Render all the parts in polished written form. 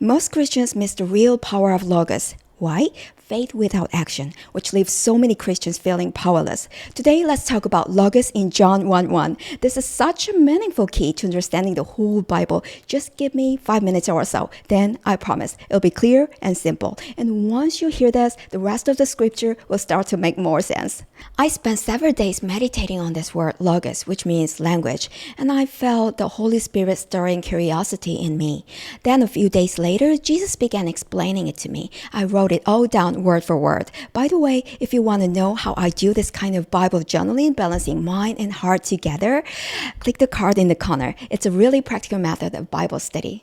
Most Christians miss the real power of logos. Why? Faith without action, which leaves so many Christians feeling powerless. Today, let's talk about logos in John 1:1. This is such a meaningful key to understanding the whole Bible. Just give me 5 minutes or so, then I promise it'll be clear and simple. And once you hear this, the rest of the scripture will start to make more sense. I spent several days meditating on this word logos, which means language, and I felt the Holy Spirit stirring curiosity in me. Then a few days later, Jesus began explaining it to me. I wrote it all down word for word. By the way, if you want to know how I do this kind of Bible journaling, balancing mind and heart together, click the card in the corner. It's a really practical method of Bible study.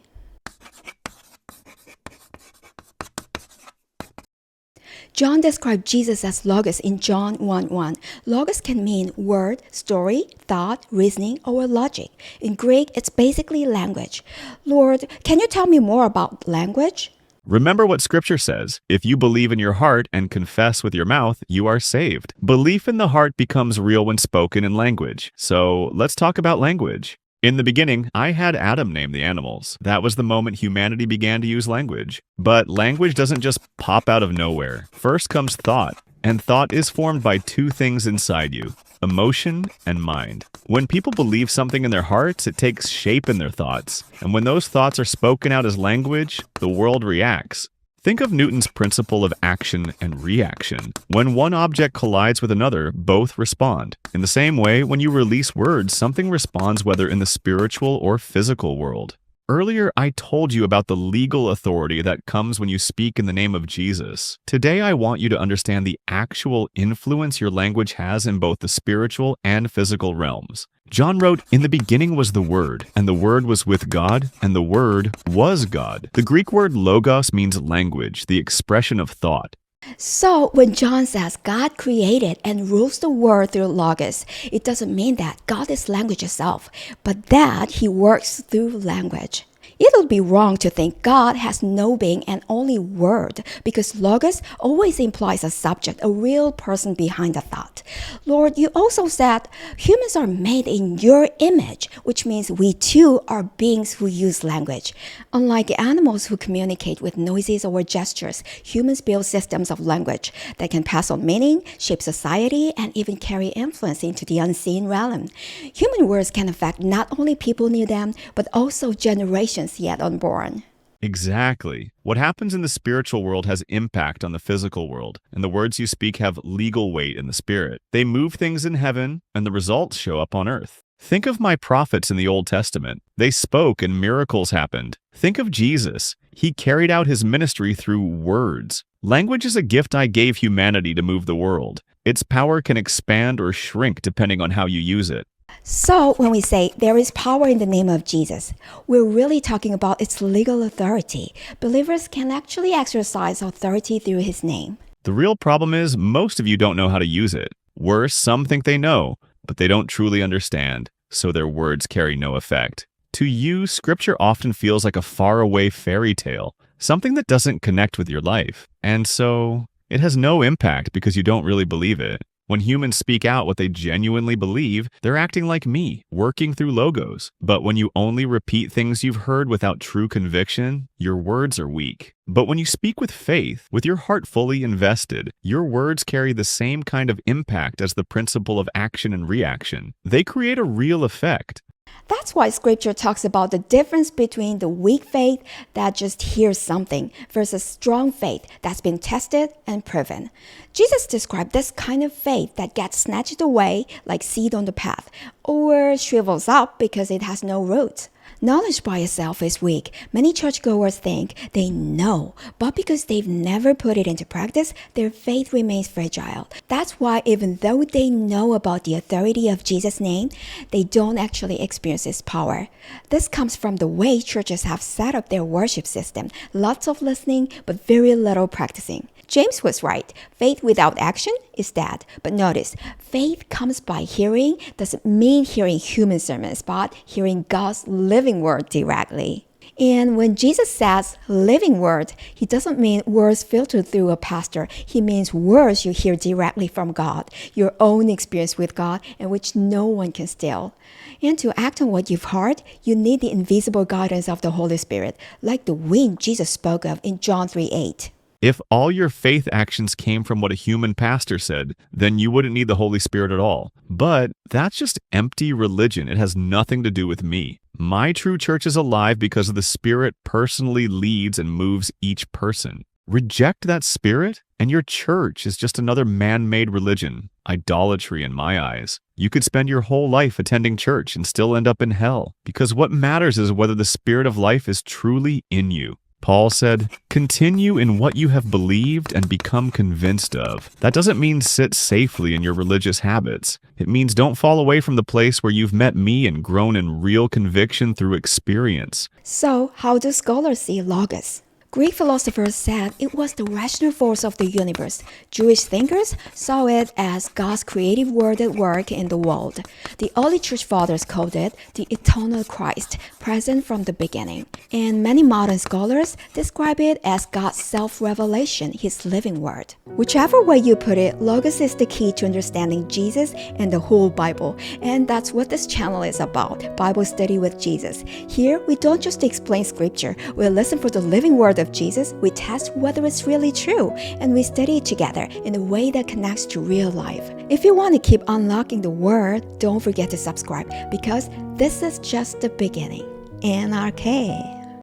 John described Jesus as logos in John 1:1. Logos can mean word, story, thought, reasoning, or logic. In Greek, it's basically language. Lord, can you tell me more about language? Remember what Scripture says. If you believe in your heart and confess with your mouth, you are saved. Belief in the heart becomes real when spoken in language. So let's talk about language. In the beginning, I had Adam name the animals. That was the moment humanity began to use language. But language doesn't just pop out of nowhere. First comes thought, and thought is formed by two things inside you: emotion and mind. When people believe something in their hearts, it takes shape in their thoughts. And when those thoughts are spoken out as language, the world reacts. Think of Newton's principle of action and reaction. When one object collides with another, both respond. In the same way, when you release words, something responds whether in the spiritual or physical world. Earlier, I told you about the legal authority that comes when you speak in the name of Jesus. Today, I want you to understand the actual influence your language has in both the spiritual and physical realms. John wrote, "In the beginning was the Word, and the Word was with God, and the Word was God." The Greek word logos means language, the expression of thought. So when John says God created and rules the world through logos, it doesn't mean that God is language itself, but that he works through language. It would be wrong to think God has no being and only word, because logos always implies a subject, a real person behind the thought. Lord, you also said humans are made in your image, which means we too are beings who use language. Unlike animals who communicate with noises or gestures, humans build systems of language that can pass on meaning, shape society, and even carry influence into the unseen realm. Human words can affect not only people near them, but also generations yet unborn. Exactly. What happens in the spiritual world has impact on the physical world, and the words you speak have legal weight in the spirit. They move things in heaven, and the results show up on earth. Think of my prophets in the Old Testament. They spoke and miracles happened. Think of Jesus. He carried out his ministry through words. Language is a gift I gave humanity to move the world. Its power can expand or shrink depending on how you use it. So when we say there is power in the name of Jesus, we're really talking about its legal authority. Believers can actually exercise authority through his name. The real problem is most of you don't know how to use it. Worse, some think they know, but they don't truly understand, so their words carry no effect. To you, Scripture often feels like a faraway fairy tale, something that doesn't connect with your life. And so, it has no impact because you don't really believe it. When humans speak out what they genuinely believe, they're acting like me, working through logos. But when you only repeat things you've heard without true conviction, your words are weak. But when you speak with faith, with your heart fully invested, your words carry the same kind of impact as the principle of action and reaction. They create a real effect. That's why Scripture talks about the difference between the weak faith that just hears something versus strong faith that's been tested and proven. Jesus described this kind of faith that gets snatched away like seed on the path, or shrivels up because it has no roots. Knowledge by itself is weak. Many churchgoers think they know, but because they've never put it into practice, their faith remains fragile. That's why even though they know about the authority of Jesus' name, they don't actually experience its power. This comes from the way churches have set up their worship system. Lots of listening, but very little practicing. James was right. Faith without action is dead. But notice, faith comes by hearing doesn't mean hearing human sermons, but hearing God's living word directly. And when Jesus says living word, he doesn't mean words filtered through a pastor. He means words you hear directly from God, your own experience with God, and which no one can steal. And to act on what you've heard, you need the invisible guidance of the Holy Spirit, like the wind Jesus spoke of in John 3:8. If all your faith actions came from what a human pastor said, then you wouldn't need the Holy Spirit at all. But that's just empty religion. It has nothing to do with me. My true church is alive because the Spirit personally leads and moves each person. Reject that Spirit, and your church is just another man-made religion, idolatry in my eyes. You could spend your whole life attending church and still end up in hell, because what matters is whether the Spirit of life is truly in you. Paul said, "Continue in what you have believed and become convinced of." That doesn't mean sit safely in your religious habits. It means don't fall away from the place where you've met me and grown in real conviction through experience. So, how do scholars see Logos? Greek philosophers said it was the rational force of the universe. Jewish thinkers saw it as God's creative word at work in the world. The early church fathers called it the eternal Christ, present from the beginning. And many modern scholars describe it as God's self-revelation, his living word. Whichever way you put it, Logos is the key to understanding Jesus and the whole Bible. And that's what this channel is about, Bible study with Jesus. Here, we don't just explain scripture, we listen for the living word of Jesus, we test whether it's really true, and we study it together in a way that connects to real life. If you want to keep unlocking the word, don't forget to subscribe, because this is just the beginning. NRK.